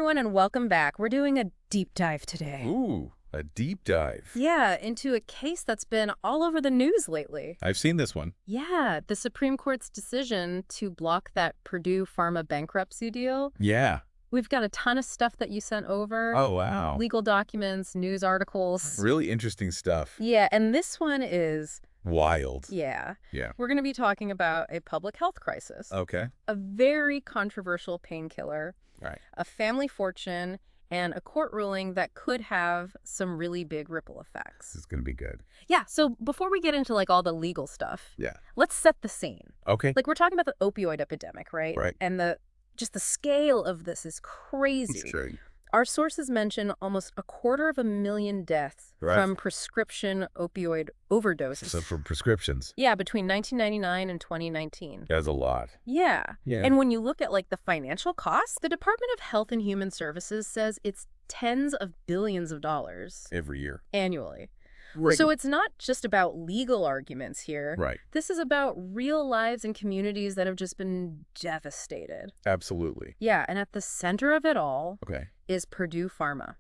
everyone, and welcome back. We're doing a deep dive today. Ooh, a deep dive. Yeah, into a case that's been all over the news lately. I've seen this one. Yeah, the Supreme Court's decision to block that Purdue Pharma bankruptcy deal. Yeah. We've got a ton of stuff that you sent over. Oh, wow. Legal documents, news articles. Really interesting stuff. Yeah, and this one is... Wild. Yeah. Yeah. We're going to be talking about a public health crisis. Okay. A very controversial painkiller. Right. A family fortune, and a court ruling that could have some really big ripple effects. This is going to be good. Yeah, so before we get into all the legal stuff, Yeah. let's set the scene. Okay. We're talking about the opioid epidemic, right? Right. And just the scale of this is crazy. Sure. Our sources mention almost 250,000 deaths from prescription opioid overdoses. So from prescriptions. Yeah, between 1999 and 2019. That's a lot. Yeah. Yeah. And when you look at the financial costs, the Department of Health and Human Services says it's tens of billions of dollars Every year. annually. Right. So it's not just about legal arguments here. Right. This is about real lives and communities that have just been devastated. Absolutely. Yeah, and at the center of it all Okay. is Purdue Pharma,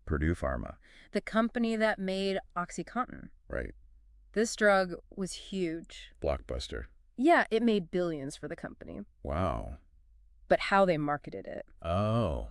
Purdue Pharma. the company that made OxyContin. Right. This drug was huge. Blockbuster. Yeah, it made billions for the company. Wow. But how they marketed it. Oh.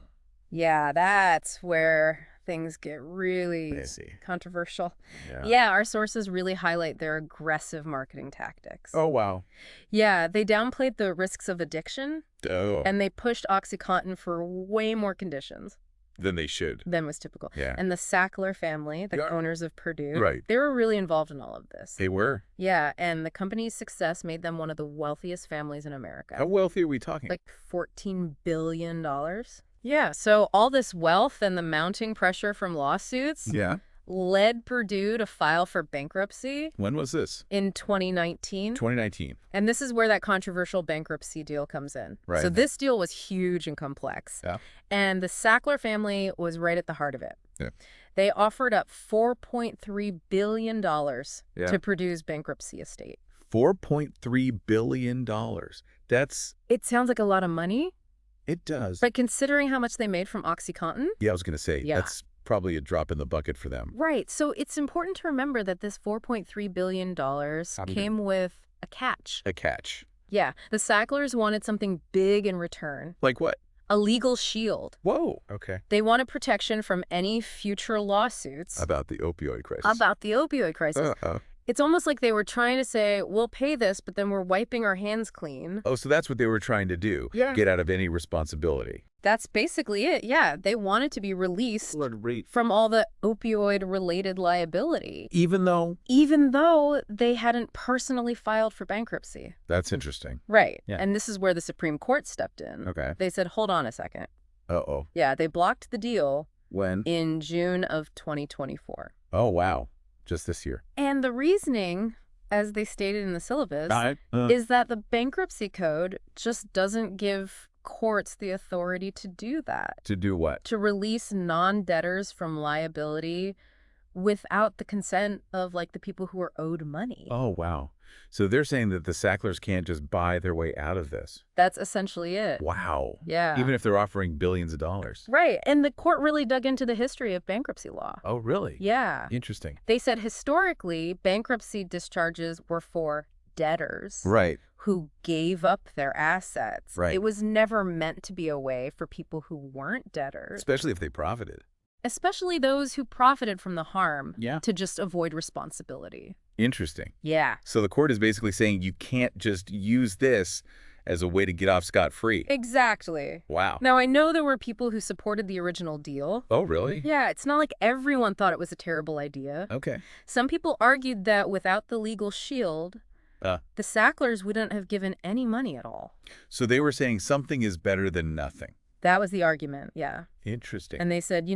Yeah, that's where things get really I see. controversial. Yeah. Yeah, our sources really highlight their aggressive marketing tactics. Oh, wow. Yeah, they downplayed the risks of addiction, Oh. and they pushed OxyContin for way more conditions Then they should. than was typical. Yeah. And the Sackler family, the Yeah. owners of Purdue, Right. they were really involved in all of this. They were. Yeah, and the company's success made them one of the wealthiest families in America. How wealthy are we talking? Like $14 billion. Yeah, so all this wealth and the mounting pressure from lawsuits Yeah. led Purdue to file for bankruptcy When was this? in 2019. 2019. And this is where that controversial bankruptcy deal comes in. Right. So this deal was huge and complex. Yeah. And the Sackler family was right at the heart of it. Yeah. They offered up $4.3 billion Yeah. to Purdue's bankruptcy estate. $4.3 billion. That's... It sounds like a lot of money, It does. but considering how much they made from OxyContin, Yeah, I was going to say, Yeah. that's probably a drop in the bucket for them. right. So it's important to remember that this $4.3 billion came with a catch. A catch. Yeah, the Sacklers wanted something big in return, Like what? a legal shield. Whoa. Okay. They wanted protection from any future lawsuits About the opioid crisis. about the opioid crisis. Uh-oh. It's almost like they were trying to say, we'll pay this, but then we're wiping our hands clean. Oh, so that's what they were trying to do. Yeah. Get out of any responsibility. That's basically it. Yeah, they wanted to be released from all the opioid-related liability, Even though... even though they hadn't personally filed for bankruptcy. That's interesting. Right. Yeah. And this is where the Supreme Court stepped in. Okay. They said, hold on a second. Uh-oh. Yeah, they blocked the deal When? in June of 2024. Oh, wow. Just this year. And the reasoning, as they stated in the syllabus, Uh. is that the Bankruptcy Code just doesn't give courts the authority to do that, To do what? to release non-debtors from liability without the consent of the people who are owed money. Oh, wow. So they're saying that the Sacklers can't just buy their way out of this. That's essentially it. Wow. Yeah. Even if they're offering billions of dollars. Right. And the court really dug into the history of bankruptcy law. Oh, really? Yeah. Interesting. They said historically, bankruptcy discharges were for debtors Right. who gave up their assets. Right. It was never meant to be a way for people who weren't debtors, Especially if they profited. especially those who profited from the harm, Yeah. to just avoid responsibility. Interesting. Yeah. So the court is basically saying you can't just use this as a way to get off scot-free. Exactly. Wow. Now, I know there were people who supported the original deal. Oh, really? Yeah, it's not like everyone thought it was a terrible idea. Okay. Some people argued that without the legal shield, the Sacklers wouldn't have given any money at all. So they were saying something is better than nothing. That was the argument, yeah. Interesting. And they said,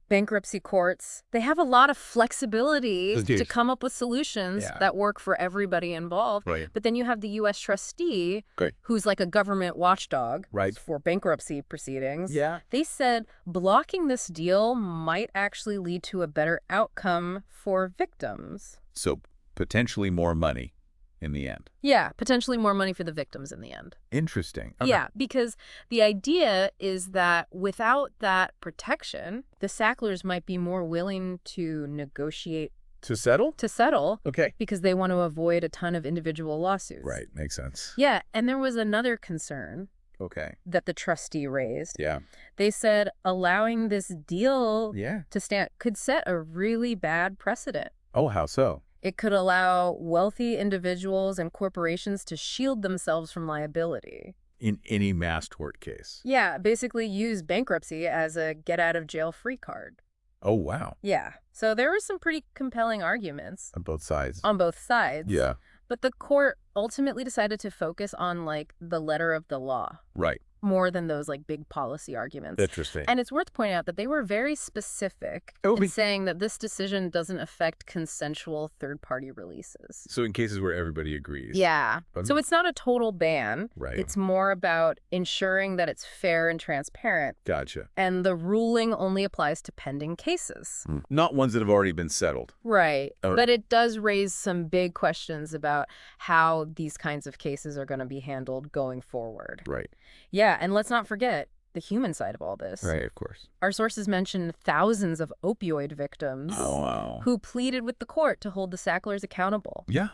bankruptcy courts, they have a lot of flexibility Indeed. to come up with solutions Yeah. that work for everybody involved. Right. But then you have the U.S. trustee, Great. who's like a government watchdog Right. for bankruptcy proceedings. Yeah. They said blocking this deal might actually lead to a better outcome for victims. So potentially more money. in the end. Yeah, potentially more money for the victims in the end. Interesting. Okay. Yeah, because the idea is that without that protection, the Sacklers might be more willing to negotiate To settle? to settle Okay. because they want to avoid a ton of individual lawsuits. Right. Makes sense. Yeah, and there was another concern Okay. that the trustee raised. Yeah. They said allowing this deal Yeah. to stand could set a really bad precedent. Oh, how so? It could allow wealthy individuals and corporations to shield themselves from liability. In any mass-tort case? Yeah, basically use bankruptcy as a get-out-of-jail-free card. Oh, wow. Yeah, so there were some pretty compelling arguments On both sides? on both sides. Yeah. But the court ultimately decided to focus on, like, the letter of the law Right. more than those, like, big policy arguments. Interesting. And it's worth pointing out that they were very specific in saying that this decision doesn't affect consensual third-party releases. So in cases where everybody agrees. Yeah. But- So it's not a total ban. Right. It's more about ensuring that it's fair and transparent. Gotcha. And the ruling only applies to pending cases. Not ones that have already been settled. Right. Oh. But it does raise some big questions about how these kinds of cases are going to be handled going forward. Right. Yeah, and let's not forget the human side of all this. Right, of course. Our sources mention thousands of opioid victims Oh, wow. who pleaded with the court to hold the Sacklers accountable. Yeah.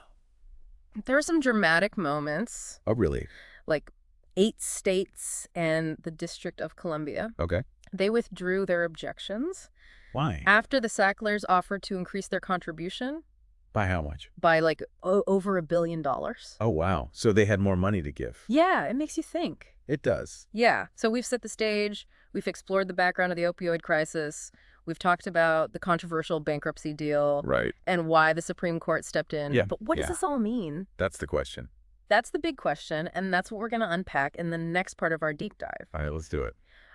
There were some dramatic moments, Oh, really? like 8 states and the District of Columbia. Okay. They withdrew their objections Why? after the Sacklers offered to increase their contribution By how much? by like over $1 billion. Oh, wow. So they had more money to give. Yeah, it makes you think. It does. Yeah, so we've set the stage. We've explored the background of the opioid crisis. We've talked about the controversial bankruptcy deal Right. and why the Supreme Court stepped in. Yeah, But what does yeah. this all mean? That's the question. That's the big question, and that's what we're going to unpack in the next part of our deep dive. All right, let's do it.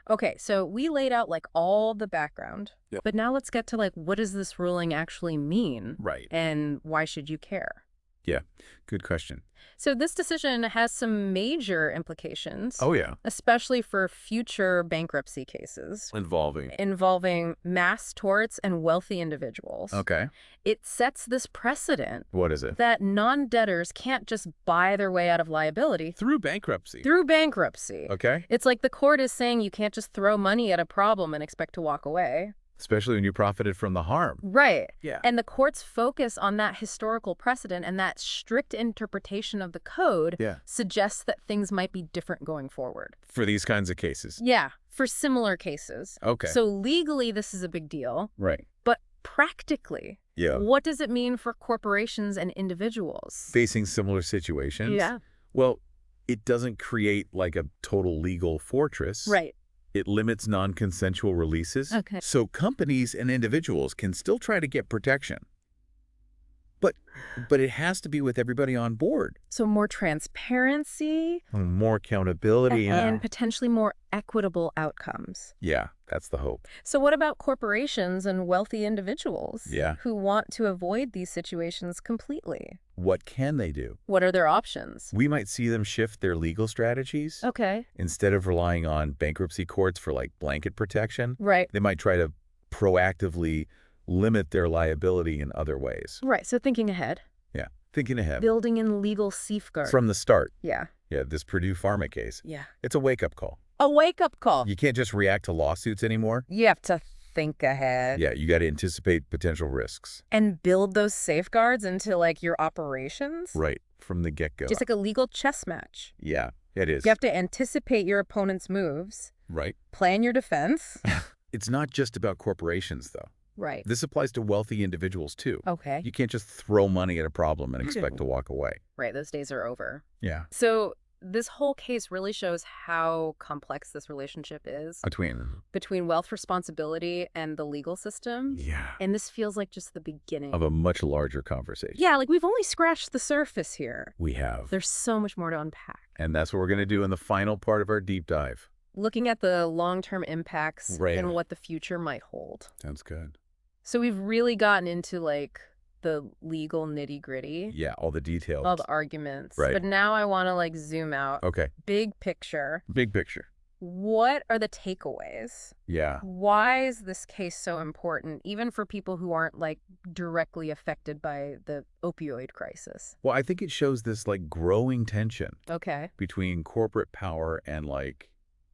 Okay, so we laid out like all the background, Yep. but now let's get to like what does this ruling actually mean Right. and why should you care? Yeah. Good question. So this decision has some major implications, Oh, yeah. especially for future bankruptcy cases involving mass torts and wealthy individuals. Okay. It sets this precedent What is it? that non-debtors can't just buy their way out of liability Through bankruptcy. through bankruptcy. Okay. It's like the court is saying you can't just throw money at a problem and expect to walk away. Especially when you profited from the harm. Right. Yeah. And the court's focus on that historical precedent and that strict interpretation of the code Yeah. suggests that things might be different going forward. For these kinds of cases. Yeah, for similar cases. Okay. So legally, this is a big deal. Right. But practically, Yeah. what does it mean for corporations and individuals? Facing similar situations. Yeah. Well, it doesn't create like a total legal fortress. Right. It limits non-consensual releases. Okay. So companies and individuals can still try to get protection. But it has to be with everybody on board. So more transparency More accountability. and potentially more equitable outcomes. Yeah, that's the hope. So what about corporations and wealthy individuals Yeah. who want to avoid these situations completely? What can they do? What are their options? We might see them shift their legal strategies. Okay. Instead of relying on bankruptcy courts for like blanket protection, Right. they might try to proactively limit their liability in other ways. Right. So thinking ahead. Yeah, thinking ahead. Building in legal safeguards. From the start. Yeah. Yeah, this Purdue Pharma case. Yeah. It's a wake-up call. A wake-up call. You can't just react to lawsuits anymore. You have to think ahead. Yeah, you got to anticipate potential risks. And build those safeguards into, like, your operations. Right, from the get-go. Just like a legal chess match. Yeah, it is. You have to anticipate your opponent's moves. Right. Plan your defense. It's not just about corporations, though. Right. This applies to wealthy individuals, too. Okay. You can't just throw money at a problem and expect to walk away. Right. Those days are over. Yeah. So this whole case really shows how complex this relationship is between wealth responsibility and the legal system. Yeah. And this feels like just the beginning. Of a much larger conversation. Yeah, like we've only scratched the surface here. We have. There's so much more to unpack. And that's what we're going to do in the final part of our deep dive. Looking at the long-term impacts Right. and what the future might hold. Sounds good. So we've really gotten into like the legal nitty-gritty. Yeah, all the details. All the arguments. Right. But now I want to like zoom out. Okay. Big picture. Big picture. What are the takeaways? Yeah. Why is this case so important, even for people who aren't, like, directly affected by the opioid crisis? Well, I think it shows this, like, growing tension Okay. between corporate power and, like,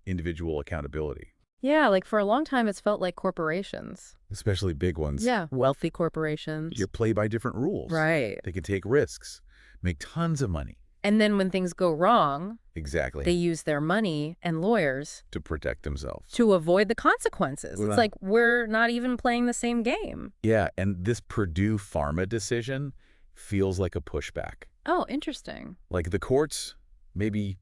individual accountability. Yeah, like for a long time, it's felt like corporations. Especially big ones. Yeah, wealthy corporations. You're played by different rules. Right. They can take risks, make tons of money. And then when things go wrong, Exactly. they use their money and lawyers To protect themselves. to avoid the consequences. Well, It's like we're not even playing the same game. Yeah, and this Purdue Pharma decision feels like a pushback. Oh, interesting. Like the courts, maybe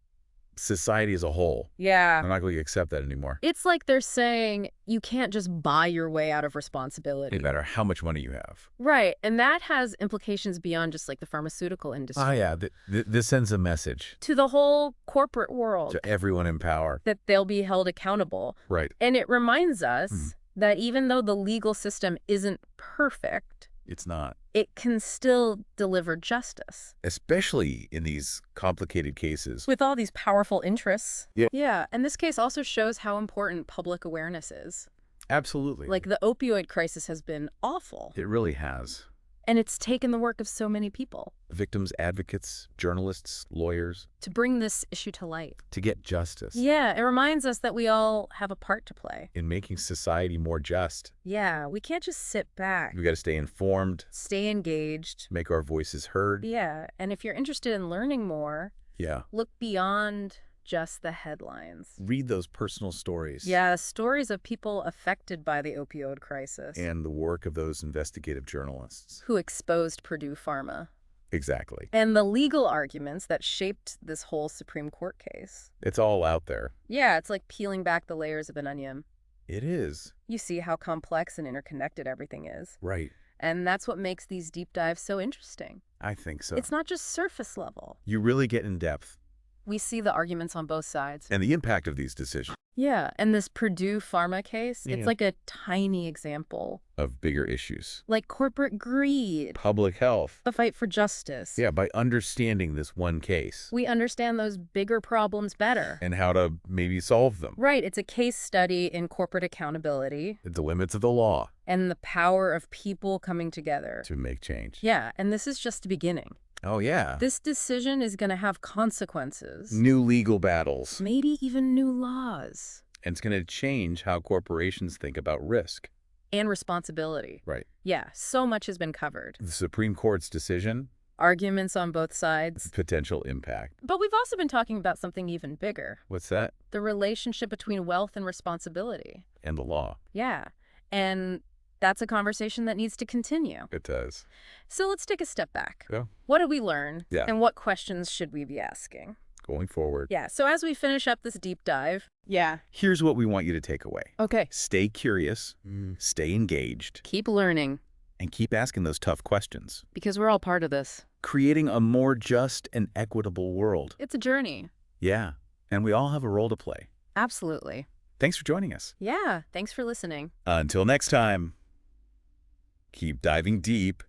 society as a whole. Yeah. I'm not going to accept that anymore. It's like they're saying you can't just buy your way out of responsibility. No matter how much money you have. Right. And that has implications beyond just like the pharmaceutical industry. Oh, yeah. This sends a message To the whole corporate world to everyone in power. that they'll be held accountable. Right. And it reminds us that even though the legal system isn't perfect, It's not. it can still deliver justice. Especially in these complicated cases. With all these powerful interests. Yeah. Yeah. And this case also shows how important public awareness is. Absolutely. Like the opioid crisis has been awful. It really has. And it's taken the work of so many people Victims, advocates, journalists, lawyers, to bring this issue to light. to get justice. Yeah, it reminds us that we all have a part to play. In making society more just. Yeah, we can't just sit back. We got to stay informed, Stay engaged. make our voices heard. Yeah, and if you're interested in learning more, Yeah. look beyond just the headlines. Read those personal stories. Yeah, stories of people affected by the opioid crisis. And the work of those investigative journalists. Who exposed Purdue Pharma. Exactly. And the legal arguments that shaped this whole Supreme Court case. It's all out there. Yeah, it's like peeling back the layers of an onion. It is. You see how complex and interconnected everything is. Right. And that's what makes these deep dives so interesting. I think so. It's not just surface level. You really get in depth. We see the arguments on both sides. And the impact of these decisions. Yeah, and this Purdue Pharma case, Yeah. it's like a tiny example. Of bigger issues. Like corporate greed, Public health. the fight for justice. Yeah, by understanding this one case. We understand those bigger problems better. And how to maybe solve them. Right, it's a case study in corporate accountability. The limits of the law. And the power of people coming together. To make change. Yeah, and this is just the beginning. Oh, yeah. This decision is going to have consequences. New legal battles. Maybe even new laws. And it's going to change how corporations think about risk. And responsibility. Right. Yeah, so much has been covered. The Supreme Court's decision. Arguments on both sides. Potential impact. But we've also been talking about something even bigger. What's that? The relationship between wealth and responsibility. And the law. Yeah, and that's a conversation that needs to continue. It does. So let's take a step back. Yeah. What did we learn? Yeah. And what questions should we be asking? Going forward. Yeah, so as we finish up this deep dive. Yeah. Here's what we want you to take away. Okay. Stay curious, stay engaged, Keep learning. and keep asking those tough questions. Because we're all part of this. Creating a more just and equitable world. It's a journey. Yeah, and we all have a role to play. Absolutely. Thanks for joining us. Yeah, thanks for listening. Until next time, keep diving deep